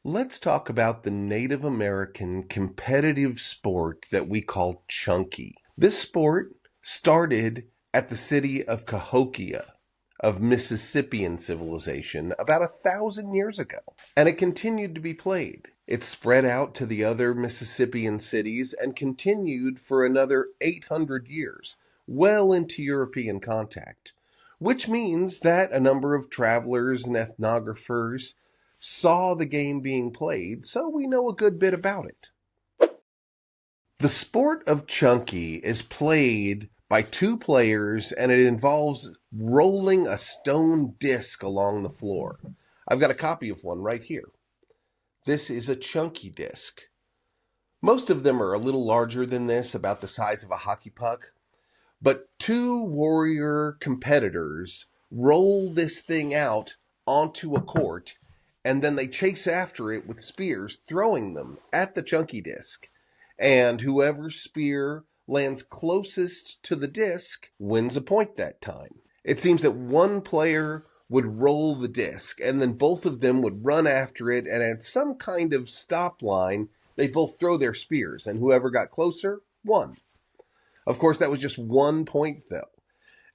Let's talk about the Native American competitive sport that we call chunky. This sport started at the city of Cahokia of Mississippian civilization about 1,000 years ago, and it continued to be played. It spread out to the other Mississippian cities and continued for another 800 years, well into European contact, which means that a number of travelers and ethnographers saw the game being played, so we know a good bit about it. The sport of chunky is played by two players, and it involves rolling a stone disc along the floor. I've got a copy of one right here. This is a chunky disc. Most of them are a little larger than this, about the size of a hockey puck, but two warrior competitors roll this thing out onto a court, and then they chase after it with spears, throwing them at the chunky disc. And whoever's spear lands closest to the disc wins a point that time. It seems that one player would roll the disc, and then both of them would run after it, and at some kind of stop line, they both throw their spears, and whoever got closer won. Of course, that was just 1 point, though.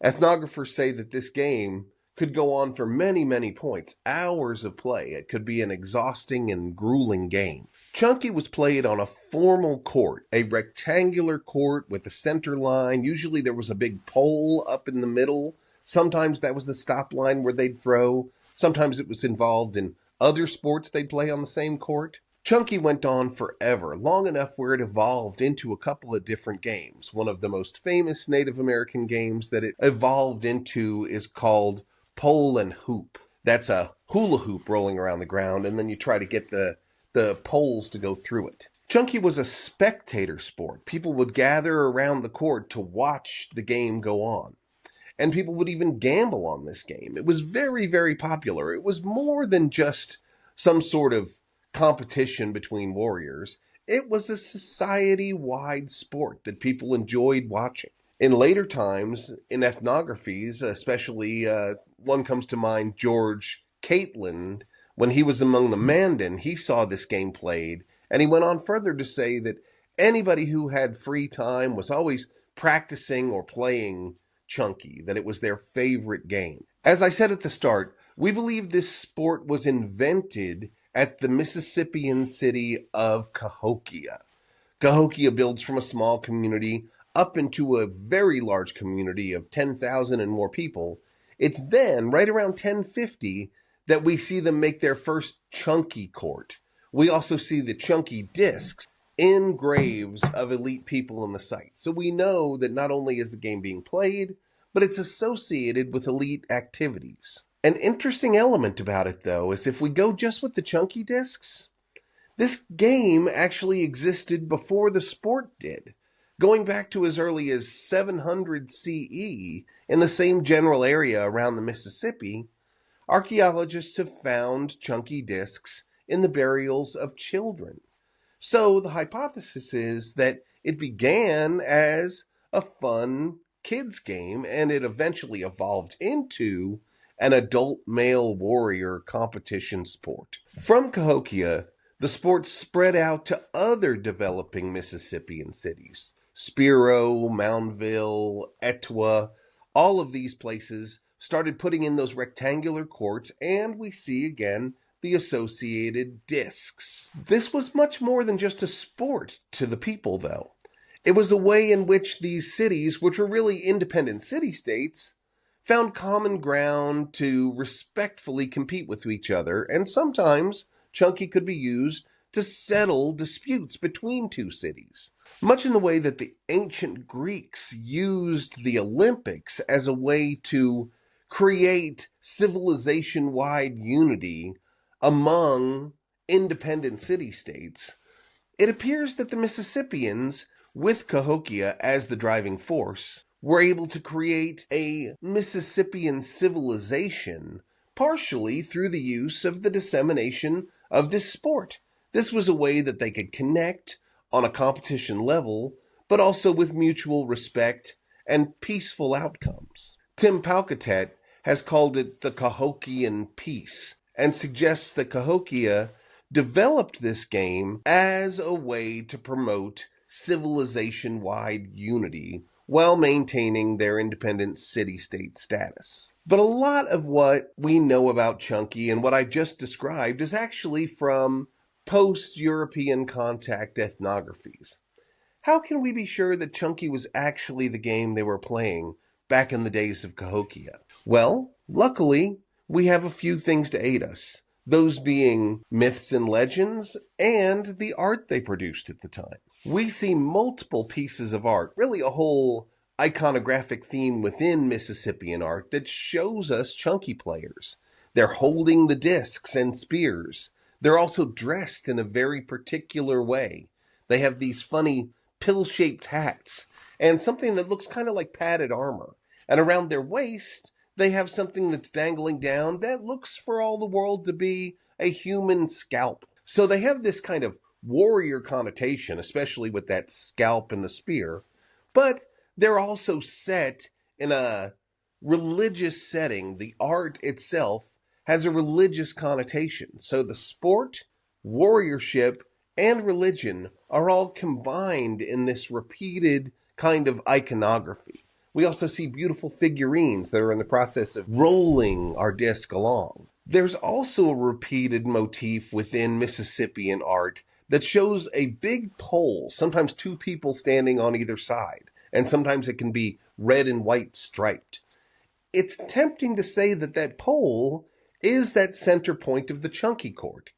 Ethnographers say that this game could go on for many, many points, hours of play. It could be an exhausting and grueling game. Chunky was played on a formal court, a rectangular court with a center line. Usually there was a big pole up in the middle. Sometimes that was the stop line where they'd throw. Sometimes it was involved in other sports they'd play on the same court. Chunky went on forever, long enough where it evolved into a couple of different games. One of the most famous Native American games that it evolved into is called pole and hoop. That's a hula hoop rolling around the ground, and then you try to get the poles to go through it. Chunky was a spectator sport. People would gather around the court to watch the game go on. And people would even gamble on this game. It was very, very popular. It was more than just some sort of competition between warriors. It was a society-wide sport that people enjoyed watching. In later times, in ethnographies, especially one comes to mind, George Caitland, when he was among the Mandan, he saw this game played, and he went on further to say that anybody who had free time was always practicing or playing chunky, that it was their favorite game. As I said at the start, we believe this sport was invented at the Mississippian city of Cahokia. Cahokia builds from a small community up into a very large community of 10,000 and more people. It's then, right around 1050, that we see them make their first chunky court. We also see the chunky discs in graves of elite people in the site. So we know that not only is the game being played, but it's associated with elite activities. An interesting element about it, though, is if we go just with the chunky discs, this game actually existed before the sport did. Going back to as early as 700 CE, in the same general area around the Mississippi, archaeologists have found chunky discs in the burials of children. So the hypothesis is that it began as a fun kids game, and it eventually evolved into an adult male warrior competition sport. From Cahokia, the sport spread out to other developing Mississippian cities. Spiro, Moundville, Etowah, all of these places started putting in those rectangular courts, and we see again the associated discs. This was much more than just a sport to the people, though. It was a way in which these cities, which were really independent city-states, found common ground to respectfully compete with each other, and sometimes chunky could be used to settle disputes between two cities. Much in the way that the ancient Greeks used the Olympics as a way to create civilization-wide unity among independent city-states, it appears that the Mississippians, with Cahokia as the driving force, were able to create a Mississippian civilization partially through the use of the dissemination of this sport. This was a way that they could connect on a competition level, but also with mutual respect and peaceful outcomes. Tim Palcatet has called it the Cahokian peace, and suggests that Cahokia developed this game as a way to promote civilization-wide unity while maintaining their independent city-state status. But a lot of what we know about Chunky and what I just described is actually from post-European contact ethnographies. How can we be sure that Chunky was actually the game they were playing back in the days of Cahokia? Well, luckily, we have a few things to aid us, those being myths and legends and the art they produced at the time. We see multiple pieces of art, really a whole iconographic theme within Mississippian art that shows us Chunky players. They're holding the discs and spears. They're also dressed in a very particular way. They have these funny pill-shaped hats and something that looks kind of like padded armor. And around their waist, they have something that's dangling down that looks for all the world to be a human scalp. So they have this kind of warrior connotation, especially with that scalp and the spear, but they're also set in a religious setting. The art itself has a religious connotation. So the sport, warriorship, and religion are all combined in this repeated kind of iconography. We also see beautiful figurines that are in the process of rolling our disc along. There's also a repeated motif within Mississippian art that shows a big pole, sometimes two people standing on either side, and sometimes it can be red and white striped. It's tempting to say that that pole is that center point of the Chunky court.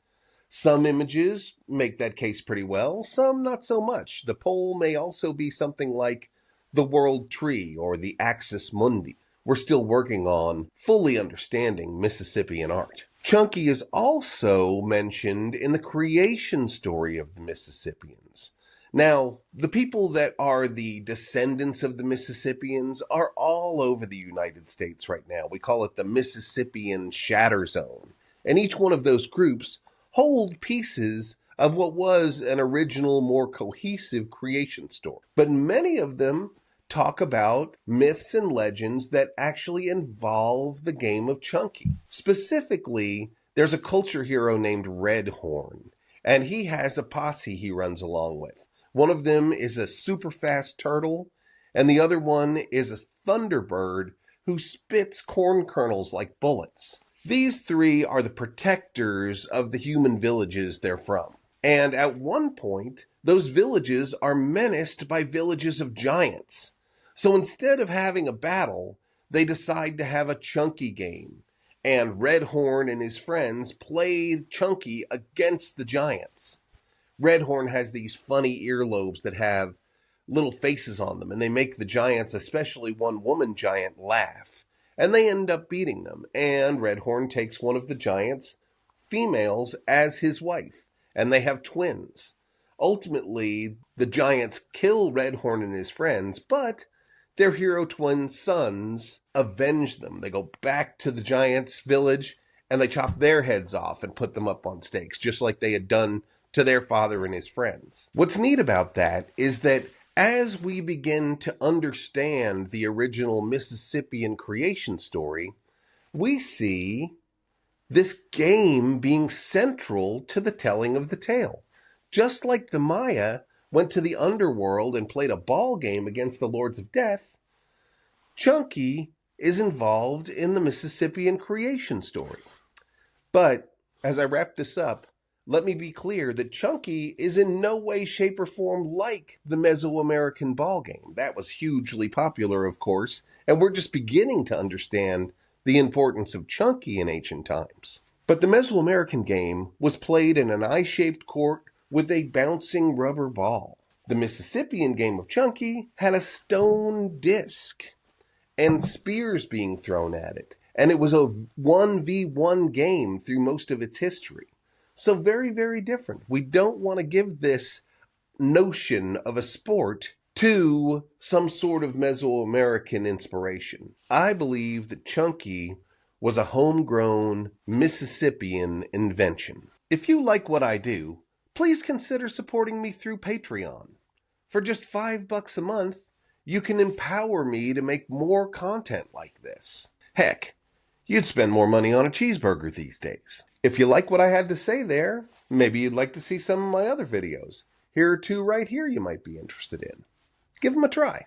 Some images make that case pretty well, some not so much. The pole may also be something like the world tree or the axis mundi. We're still working on fully understanding Mississippian art. Chunky is also mentioned in the creation story of the Mississippians. Now, the people that are the descendants of the Mississippians are all over the United States right now. We call it the Mississippian Shatter Zone. And each one of those groups hold pieces of what was an original, more cohesive creation story. But many of them talk about myths and legends that actually involve the game of Chunky. Specifically, there's a culture hero named Redhorn, and he has a posse he runs along with. One of them is a super fast turtle, and the other one is a thunderbird who spits corn kernels like bullets. These three are the protectors of the human villages they're from. And at one point, those villages are menaced by villages of giants. So instead of having a battle, they decide to have a Chunky game. And Redhorn and his friends play Chunky against the giants. Redhorn has these funny earlobes that have little faces on them, and they make the giants, especially one woman giant, laugh. And they end up beating them. And Redhorn takes one of the giants' females as his wife, and they have twins. Ultimately, the giants kill Redhorn and his friends, but their hero twin sons avenge them. They go back to the giants' village, and they chop their heads off and put them up on stakes, just like they had done to their father and his friends. What's neat about that is that as we begin to understand the original Mississippian creation story, we see this game being central to the telling of the tale. Just like the Maya went to the underworld and played a ball game against the Lords of Death, Chunky is involved in the Mississippian creation story. But as I wrap this up, let me be clear that Chunky is in no way, shape, or form like the Mesoamerican ball game. That was hugely popular, of course, and we're just beginning to understand the importance of Chunky in ancient times. But the Mesoamerican game was played in an eye-shaped court with a bouncing rubber ball. The Mississippian game of Chunky had a stone disc and spears being thrown at it, and it was a 1v1 game through most of its history. So very, very different. We don't want to give this notion of a sport to some sort of Mesoamerican inspiration. I believe that Chunky was a homegrown Mississippian invention. If you like what I do, please consider supporting me through Patreon. For just $5 a month, you can empower me to make more content like this. Heck, you'd spend more money on a cheeseburger these days. If you like what I had to say there, Maybe you'd like to see some of my other videos. Here are two right here you might be interested in. Give them a try.